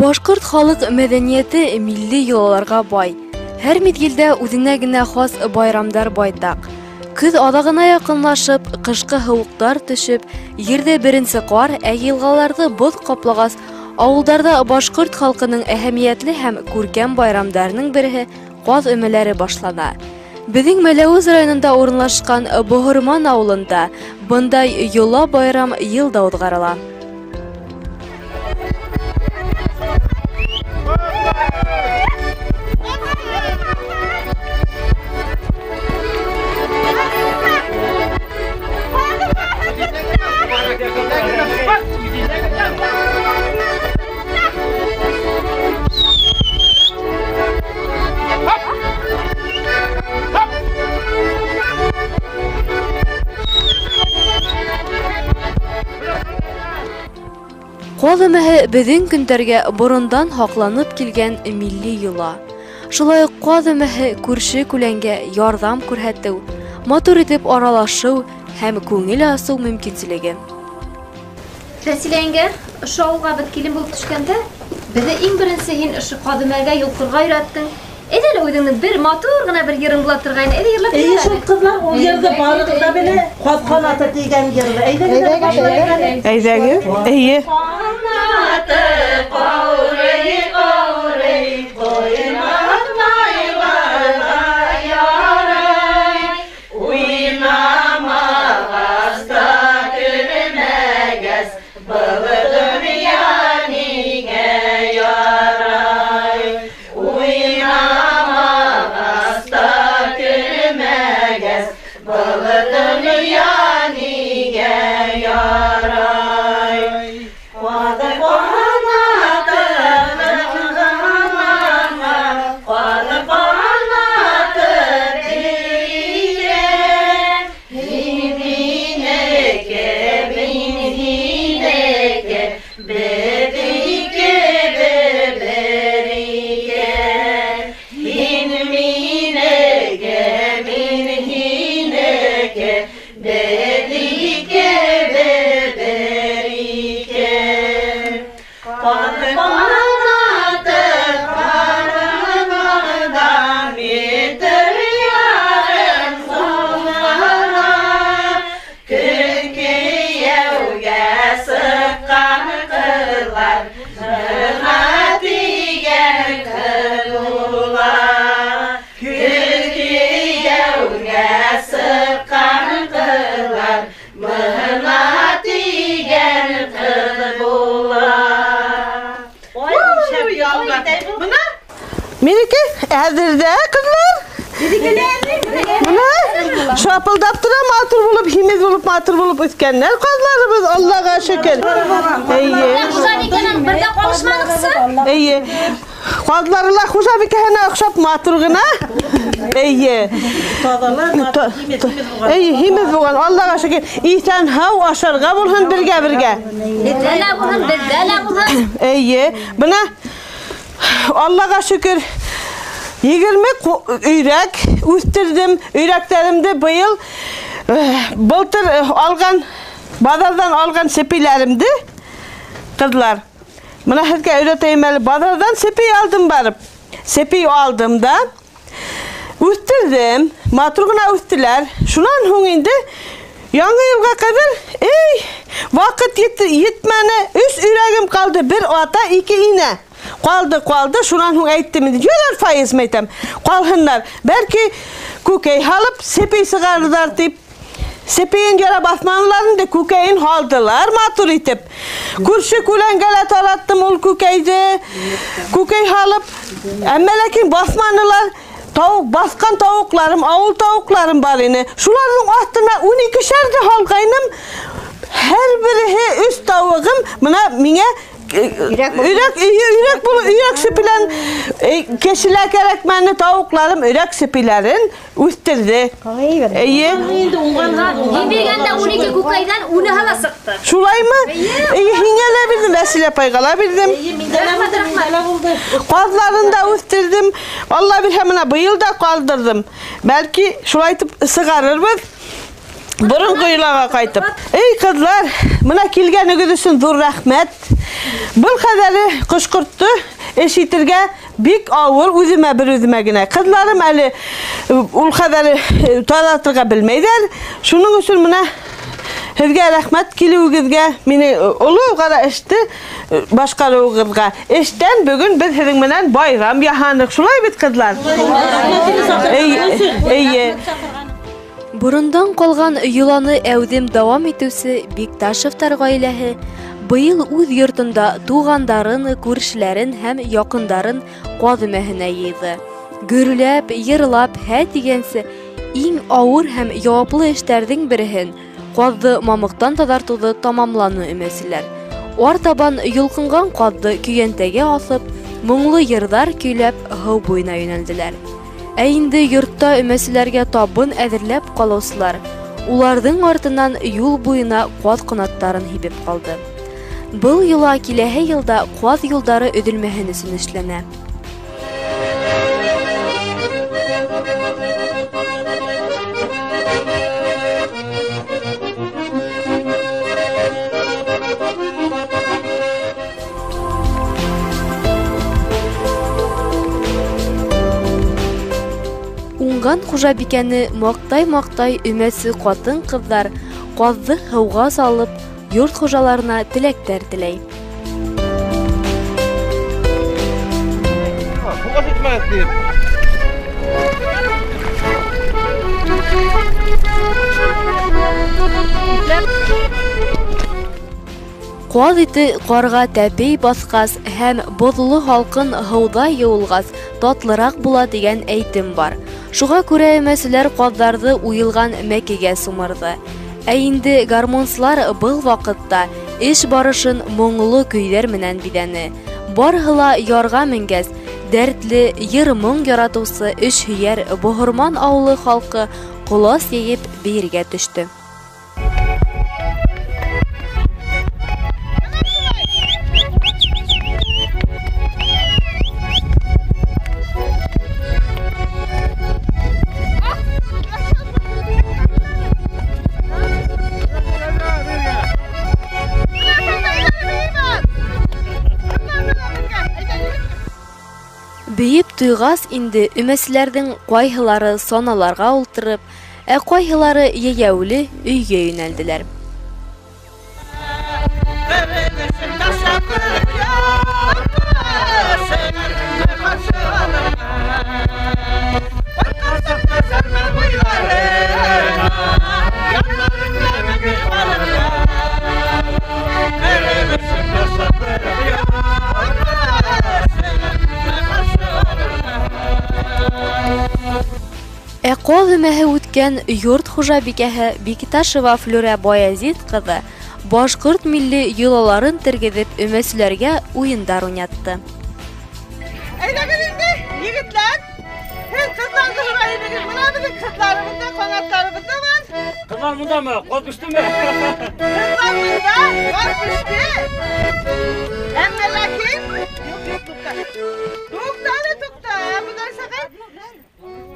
Башкорт халык мәдәнияте милли йолаларга бай. Һәр мизгелдә үзенә генә хас байрамдар байтак. Көз адагына якынлашып, кышкы һавыктар төшеп, ердә беренче кар, елгаларда боз каплагас, авылларда башкорт халкының әһәмиятле һәм күркәм байрамдарының бере каз өмәләре башлана. Безнең Мәләвез районында урынлашкан Бохырман авылында бындай йола байрам елда узгарыла. Каз өмәһе безнең көндәргә борындан хакланып килгән милли йола. Шулай ук каз өмәһе күрше-күләнгә ярдәм күрһәтү, матур итеп аралашу һәм күңел асу мөмкинлеге. Рәсиләнгә, ошо авылга бит килен булып төшкәндә, безне иң беренче һин ошо каз өмәгә юлкырга өйрәттең. Әйдә үзеңнең бер матур гына бер йырың була торган, әйдә йырлап бир. Шул кызлар ул yerdə барыгы да беле, каз канаты дигән йырды. Әйдәгез. Әйе. Канаты каурый, каурый, коймак майларга ярый. Уйнамагас та күрмәгәс, был дөнья нигә ярый. Уйнамагас та күрмәгәс, был дөнья нигә ярый. Meniki әзірде кызлар. Мына шапылдап тора, матур булып, химез булып, матур булып үскәннәр казларыбыз, Аллага шөкер. Әйе. Хужабикәнең бергә калышмадыксы? Әйе. Казларылар хужабикәһенә охшап матур гына. Әйе. Әйе, химез булган, Аллага шөкер. Исән һау ашарга булһын бергә. Дәлә булһын, дәлә булһын. Әйе. Бuna Allah'a şükür 20 üyrek üstürdüm. Üreklerimde bu yıl bultur algan, bazardan algan sepilerimdi kızlar. Buna herkese öğreteyim, bazardan sepi aldım barıp. Sepi aldığımda üstürdüm. Maturguna üstüler. Şunan hunginde yangi yılga kadar vakit yetmene 3 üregim kaldı. Bir ata 2 iğne. Kaldı. Şuran hun aytdım. Yüzer faiz meytem. Kalhınlar. Belki kukey halıp sepi sıgardılar deyip. Sepiyin yara basmanlarını da kukeyin haldılar matur itip. Kurşu kulen gelet alattım ol kukeyde. Kukey halıp. Emmelekin basmanılar. Baskan tavuklarım, avul tavuklarım var yine. Şuların altına 12'şer de halkayınım. Her biri 3 tavuğum. Buna mine Ürek süpülen keşiler gerekmenli tavuklarım ürek süpülerin üstürdü. İyi. Bilgende 12 kukaydan 10 hala sıktı. Şulay mı? İyi hingele bildim, vesile paygala bildim. Kazlarında üstürdüm. Vallahi bir hemen bu yılda kaldırdım. Belki şulay sıgarırız. Burun kuyulağa kaytıp. Ey kızlar, buna kilgeni güdüsün dur rahmet. Бұл қадәрі құшқұртты eşitirge bik ağır üzüme bir üzümegine. Kızlarım eli ul kadarı taratırga bilmeyler. Şunun için buna Hizge rahmet kilüğüzge meni ulu gara eşti başkalığızga. Eşten bugün biz hizimden bayram yahandık. Şulay bit kızlar. Ey. Burundan қалған yılanı әудем давам етусі Бекташевтар гаиләһе быйыл үз йортында туғандарын, күршеләрен һәм якындарын кадымәһенә йыйды. Гөрләп, йырлап, һә дигәнсе иң авыр һәм яваплы эшләрнең береһен кадды мамыктан тазартуды тамамланы өмәселәр. Артабан йолкынган кадды көянтәгә асып, моңлы йырдар көйләп һыу буена юнәлделәр. Ә инде йортта өмәселәргә табын әзерләп калучылар, уларның артыннан юл буена кат канаттарын һибеп калды. Был йола киләһе елда кат юлдары өдөлмәһен өчен эшләнә. Уңган хужабикәне мақтай-мақтай өмәсе катын кызлар казды һауга салып, йорт хужаларына теләктәр теләй. Каз ите карга тәпей баскас һәм бозлы халкын һауда юылгас татлырак була дигән әйтем бар. Шуга күрә мәсәләр казларды уелган мәкегә сумырды. Ә инде гармонслар был вакытта эш барышын моңлы көйләр менән бидәне. Барһыла ярга менгәс, дәртле йыр-моң яратусы эш һөяр Бохырман авылы халкы колас яеп бергә төште. Бейіп туйгас инде өмәселәрнең кайһылары саналарга ултырып, ә кайһылары яяуле өйгә юнәлделәр. Каз өмәһе үткән йорт хужабикәһе Бекташева Флюрә Баязит кызы башкорт милли йолаларын тергезеп өмәселәргә уендар уйнатты. Әйдәгез инде, егетләр, һез кызларны һурайбыз. Менә безнең кызларыбызда, канатларыбызда бар. Kızlar bunda mı? Kod düştü mü? Kızlar bunda, var düştü. Әмма ләкин, юк, tukta. Tukta. Bunlar sakın.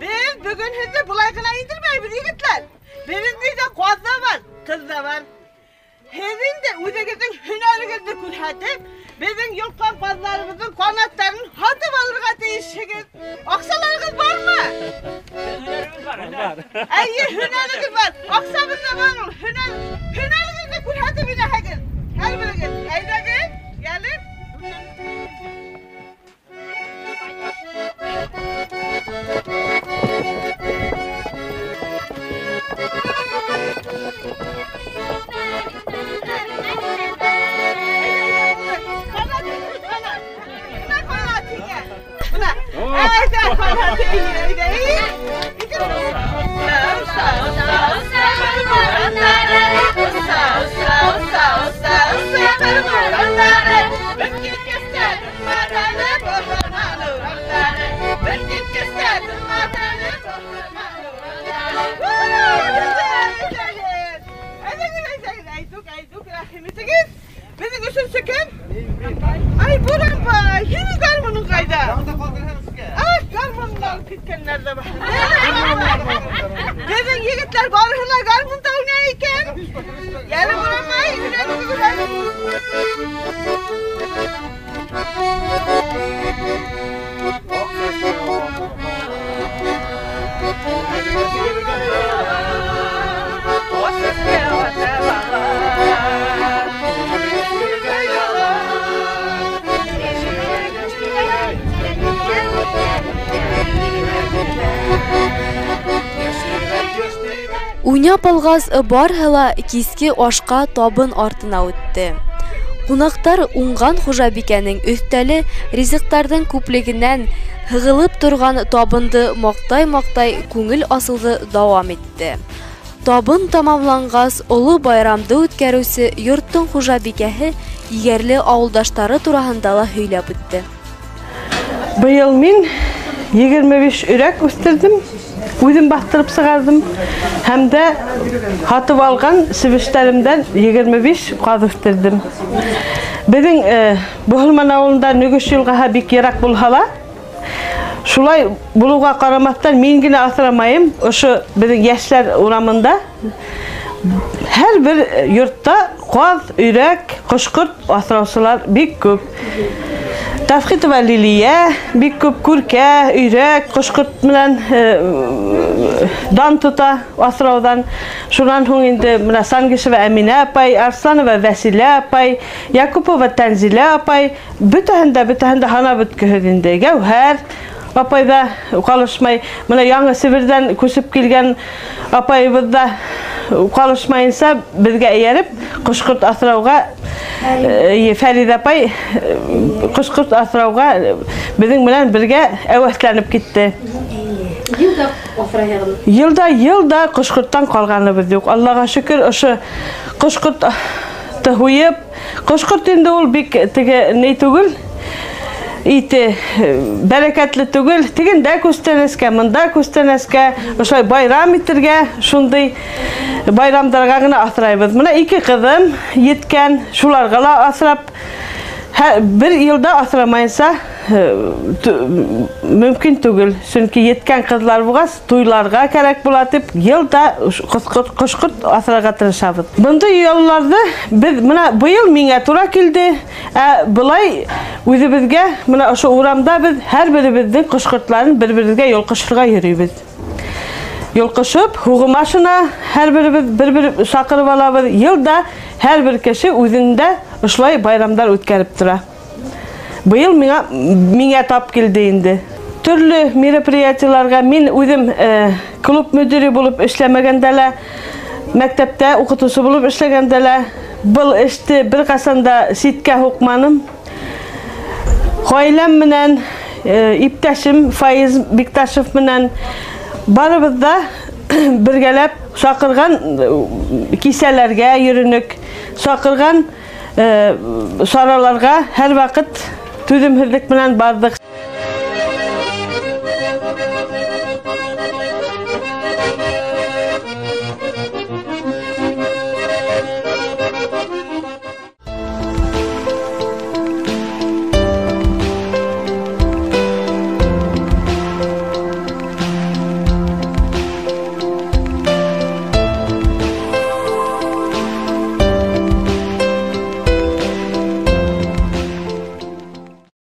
Biz bugün sizi bulaykına indirmeyiz yigitler. Bizimde kazda var, kızda var. Sizin de üzerinizin hünerinizi kulhatip, bizim yolkan kazlarımızın kanatlarının hatıp alırga değişiniz. Aksalarınız var mı? Hünerimiz var. Hüneriniz var. Aksamızda var mı? Hünerinizi kulhatip inahagın. Her biriniz. Eydagın, gelin. Ay buram bay, yine garmonun kayda. Ah garmonlar pitkenlerde var. Dedin yigitler barıhlar garmonda oynayırken. Yarın buram bay, yine Уйнап алгас, барһыла киске ашка табын артына үтте. Кунактар уңган хужабикәнең өстәле ризыктарның күплегеннән хыгылып торган табынды мактай-мактай күңел асылды дәвам итте. Табын тамамлангас, олы байрамды үткәрүче йорттың хужабикәһе егәрле авылдашлары турасында ла һөйләп үтте. Быел мин 25 үрәк үстердем. Үзем бактырып сыгардым. Һәм дә хатып алган сибештәремдән 25 каз үстердем. Безнең Бохылман авылында Нөгеш елгаһы бик ярак булһала, шулай булуга карамастан мин генә асрамайым, ошо безнең яшьләр урамында һәр бер йортта каз, үрәк, кошкырт асраучылар бик күп. Тәфхитова Лилия, бик күп күркә, үрәк, кошкырт белән дан тота асраудан. Шуннан һуң инде менә Сангишева Әминә апай, Арсланова Вәсилә апай, Якупова Тәнзилә апай, бөтәһендә һанап беткеһез инде. Гәүһәр апай да калышмай, менә Яңа Сибирдән күчеп килгән апайыбыз да калышмайынса безгә ияреп кошкырт асрауга Фәрид апай кошкырт асрауга безнең белән бергә әвәсләнеп китте. Елда кошкырттан калганыбыз юк. Аллага шөкер, ошо кошкыртты хуеп, кошкырт инде ул бик теге ни түгел, ите бәрәкәтле түгел, тигендә күстәнәскә, монда күстәнәскә, ошай байрам итәргә, шундый байрамдарга гына асрайбыз. Менә 2 кызым yetkән, шуларга ла асрап, bir yılda asramaysa mümkün түгел. Çünkü yetkən kızlar buğaz tuylarga kərək bulatıb, yılda kuşkurt asraga tırışabız. Bunda yollarda bu yıl mine tura kildi. Bulay özümüzge, şu uğramda biz her birimizin kuşkurtların birbirimizge yol kuşurga yürüyüz. Yol kuşup, huğumaşına her birimiz bir sakırıp alabız. Yılda her bir kişi özünde uşlay bayramlar ötkərib tura. Bu yıl mine tap kildi indi. Türlü merapриятияларга min özüm klub müdürü bulup işlemegəndələ, məktəbdə okutusu bulup işlegəndələ, bu işte bir qasanda sitkə hukmanım. Ailem menen, iptaşım Faiz Biktaşev menen barыбыз da birgələp şakırgan kiselerge yürünük, şakırgan saralarga her vakit tüzümhüzlük menen bardık.